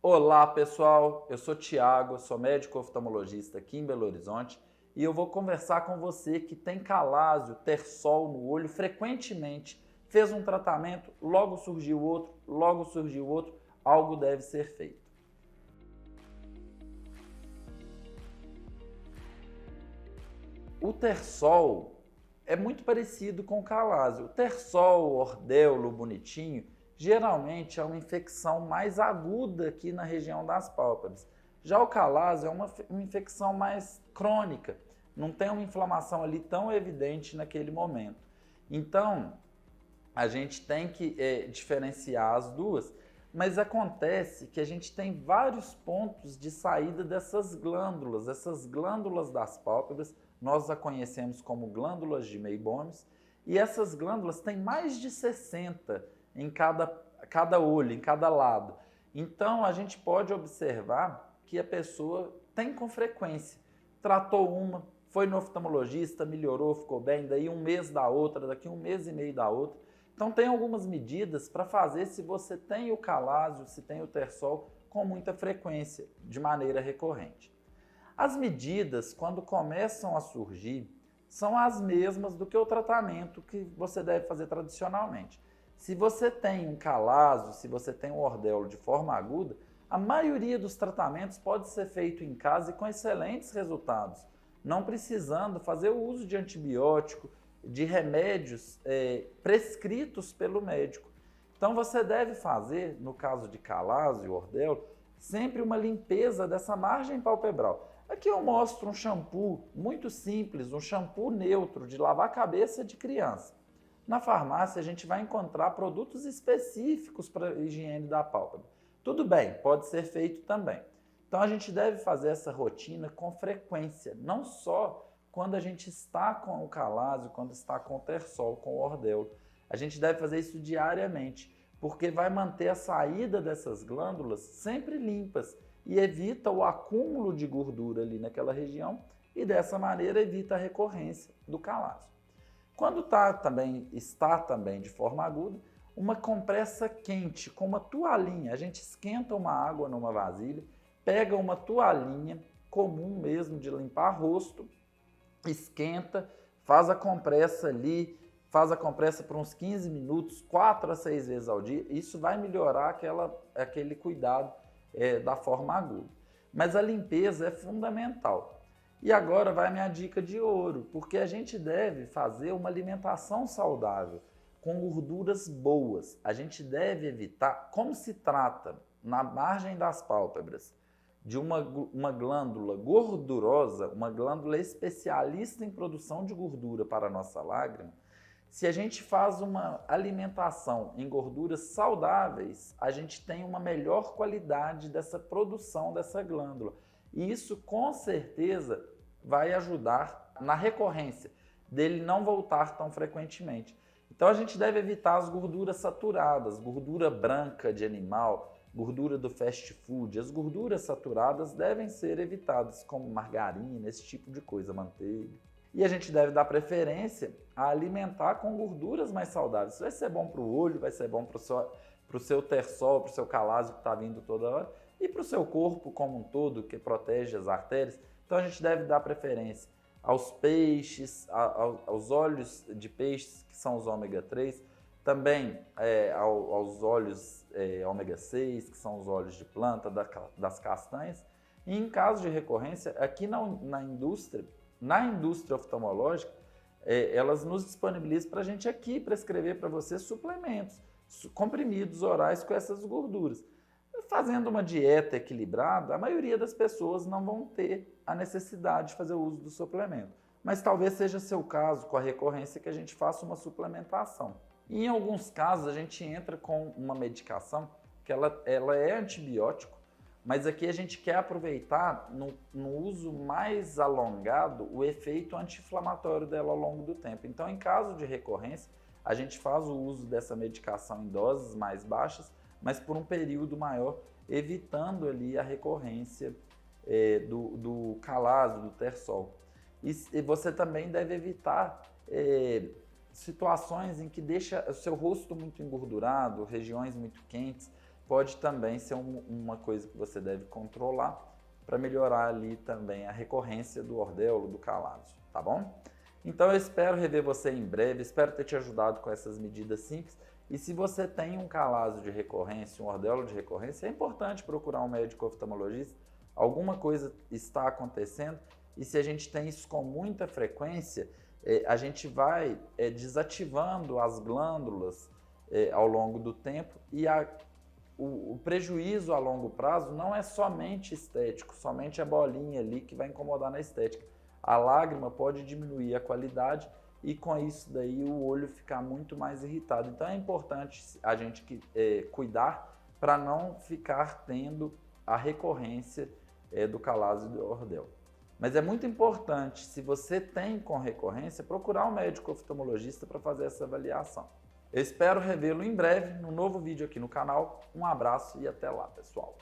Olá pessoal, eu sou Tiago, sou médico oftalmologista aqui em Belo Horizonte e eu vou conversar com você que tem calásio, terçol no olho frequentemente, fez um tratamento, logo surgiu outro, algo deve ser feito. O terçol é muito parecido com o calásio. O terçol, o ordeulo, bonitinho, geralmente é uma infecção mais aguda aqui na região das pálpebras. Já o calásio é uma infecção mais crônica, não tem uma inflamação ali tão evidente naquele momento. Então, a gente tem que diferenciar as duas, mas acontece que a gente tem vários pontos de saída dessas glândulas. Essas glândulas das pálpebras, nós a conhecemos como glândulas de Meibomius, e essas glândulas têm mais de 60 em cada olho, em cada lado. Então, a gente pode observar que a pessoa tem com frequência. Tratou uma, foi no oftalmologista, melhorou, ficou bem, daí um mês da outra, daqui um mês e meio da outra. Então, tem algumas medidas para fazer se você tem o calásio, se tem o terçol com muita frequência, de maneira recorrente. As medidas, quando começam a surgir, são as mesmas do que o tratamento que você deve fazer tradicionalmente. Se você tem um calásio, se você tem um ordeulo de forma aguda, a maioria dos tratamentos pode ser feito em casa e com excelentes resultados, não precisando fazer o uso de antibiótico, de remédios prescritos pelo médico. Então você deve fazer, no caso de calásio e ordeulo, sempre uma limpeza dessa margem palpebral. Aqui eu mostro um shampoo muito simples, um shampoo neutro de lavar a cabeça de criança. Na farmácia a gente vai encontrar produtos específicos para a higiene da pálpebra. Tudo bem, pode ser feito também. Então a gente deve fazer essa rotina com frequência, não só quando a gente está com o calásio, quando está com o terçol, com o ordeulo. A gente deve fazer isso diariamente, porque vai manter a saída dessas glândulas sempre limpas e evita o acúmulo de gordura ali naquela região e dessa maneira evita a recorrência do calásio. Quando está também de forma aguda, uma compressa quente com uma toalhinha, a gente esquenta uma água numa vasilha, pega uma toalhinha comum mesmo de limpar rosto, esquenta, faz a compressa ali, faz a compressa por uns 15 minutos, 4 a 6 vezes ao dia, isso vai melhorar aquele cuidado da forma aguda. Mas a limpeza é fundamental. E agora vai a minha dica de ouro, porque a gente deve fazer uma alimentação saudável, com gorduras boas. A gente deve evitar, como se trata na margem das pálpebras, de uma glândula gordurosa, uma glândula especialista em produção de gordura para a nossa lágrima, se a gente faz uma alimentação em gorduras saudáveis, a gente tem uma melhor qualidade dessa produção dessa glândula. E isso, com certeza, vai ajudar na recorrência dele não voltar tão frequentemente. Então, a gente deve evitar as gorduras saturadas, gordura branca de animal, gordura do fast food. As gorduras saturadas devem ser evitadas, como margarina, esse tipo de coisa, manteiga. E a gente deve dar preferência a alimentar com gorduras mais saudáveis. Isso vai ser bom para o olho, vai ser bom para o seu terçol, para o seu calásio que está vindo toda hora, e para o seu corpo como um todo, que protege as artérias. Então a gente deve dar preferência aos peixes, aos óleos de peixes, que são os ômega 3, também aos óleos ômega 6, que são os óleos de planta, das castanhas. E em caso de recorrência, aqui na indústria oftalmológica, elas nos disponibilizam para a gente aqui prescrever para você suplementos, comprimidos orais com essas gorduras. Fazendo uma dieta equilibrada, a maioria das pessoas não vão ter a necessidade de fazer o uso do suplemento. Mas talvez seja seu caso, com a recorrência, que a gente faça uma suplementação. E em alguns casos, a gente entra com uma medicação que ela é antibiótico, mas aqui a gente quer aproveitar, no uso mais alongado, o efeito anti-inflamatório dela ao longo do tempo. Então, em caso de recorrência, a gente faz o uso dessa medicação em doses mais baixas, mas por um período maior, evitando ali a recorrência do calásio, do terçol. E você também deve evitar situações em que deixa o seu rosto muito engordurado, regiões muito quentes, pode também ser uma coisa que você deve controlar para melhorar ali também a recorrência do ordeulo, do calásio, tá bom? Então eu espero rever você em breve, espero ter te ajudado com essas medidas simples. E se você tem um calásio de recorrência, um ordeulo de recorrência, é importante procurar um médico oftalmologista. Alguma coisa está acontecendo e se a gente tem isso com muita frequência, a gente vai desativando as glândulas ao longo do tempo e o prejuízo a longo prazo não é somente estético, somente a bolinha ali que vai incomodar na estética. A lágrima pode diminuir a qualidade e com isso daí o olho ficar muito mais irritado. Então é importante a gente cuidar para não ficar tendo a recorrência do calásio do ordeulo. Mas é muito importante, se você tem com recorrência, procurar um médico oftalmologista para fazer essa avaliação. Eu espero revê-lo em breve no novo vídeo aqui no canal. Um abraço e até lá, pessoal!